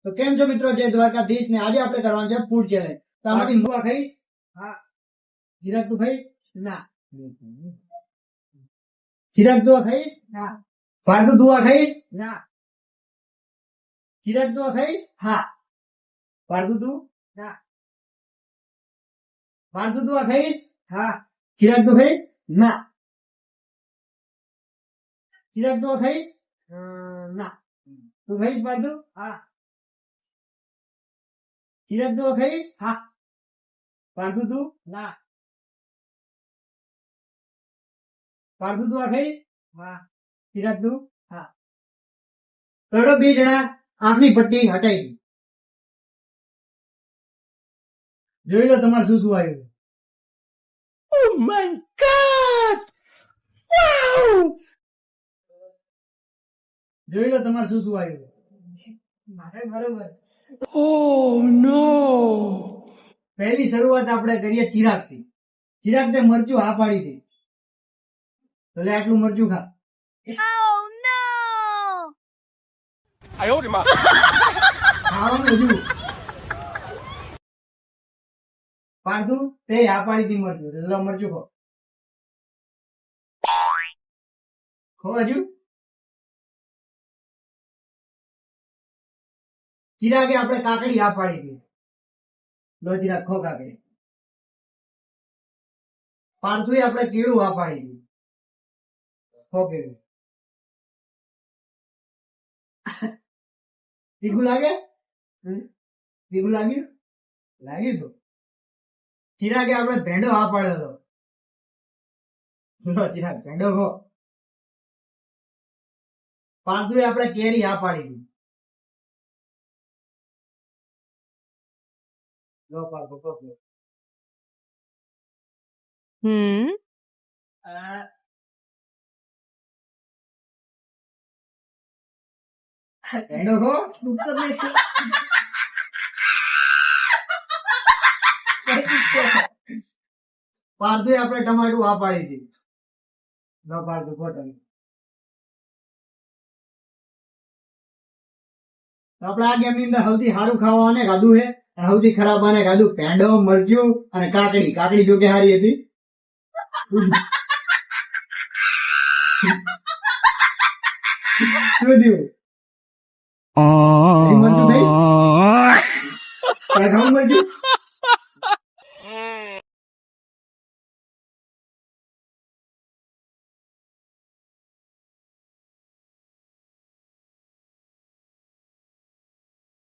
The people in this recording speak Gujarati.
તો કેમ છો મિત્રો, જય દ્વારકાધીશ ને આજે આપણે કરવાનું છે ફૂડ ચેલેન્જ. તો આમાંથી મુવા ખાઈશ? હા. ચિરાગ તું ખાઈશ? ના. ચિરાગ તું ખાઈશ? ના. પાર્થુ તું ખાઈશ? ના. ચિરાગ તું ખાઈશ? હા. પાર્થુ તું? ના. પાર્થુ તું ખાઈશ? હા. ચિરાગ તું ખાઈશ? ના. ચિરાગ તું ખાઈશ? ના. તું ખાઈશ પાર્થુ? હા. ચિરાગ તું ખાઈશ? હા. પાર્થુ તું? ના. પાર્થુ તું ખાઈશ? હા. ચિરાગ તું? હા. કડો બે જણા આંખની પટ્ટી હટાઈ જોઈ લો તમારે શું શું આવ્યું. Oh my God! Wow! જોઈ લો તમારે શું શું આવ્યું. મારે બરોબર. Oh no! પહેલી શરૂઆત આપણે કરીએ ચિરાગ થી. ચિરાગ તે મરચું હા પાડી હતી. તો લે આટલું મરચું ખા. Oh no! ખાવાનું હજુ. પાર્થુ તે હા પાડી હતી મરચું. તો મરચું ખો. ખો હજુ. ચિરાગે આપણે કાકડી હા પાડી હતી. લો ચિરાગ ખો કાકડી. પાર્થુએ આપણે કેળું હા પાડી હતી. ખો કેળું. તીખું લાગે? તીખું લાગ્યું? લાગ્યું તો ચિરાગે આપણે ભેંડો હા પાડ્યો હતો. લો ચિરાગ ભેંડો ખો. પાર્થુએ આપણે કેરી હા પાડી હતી. લો પાર્થુ ખો. ભેંડો ખો. ડૂબતો જ નહીં. પાર્થુએ આપણે ટમાટું હા પાડી હતી. લો પાર્થુ ખો તમે. તો આપણે આ ગેમ ની અંદર સૌથી સારું ખાવા આને ખાધું છે અને સૌથી ખરાબ આને ખાધું. ભેંડો, મરચું અને કાકડી. કાકડી જો કે સારી હતી. શું થયું? મરચું ખાઈશ? ખાવું મરચું?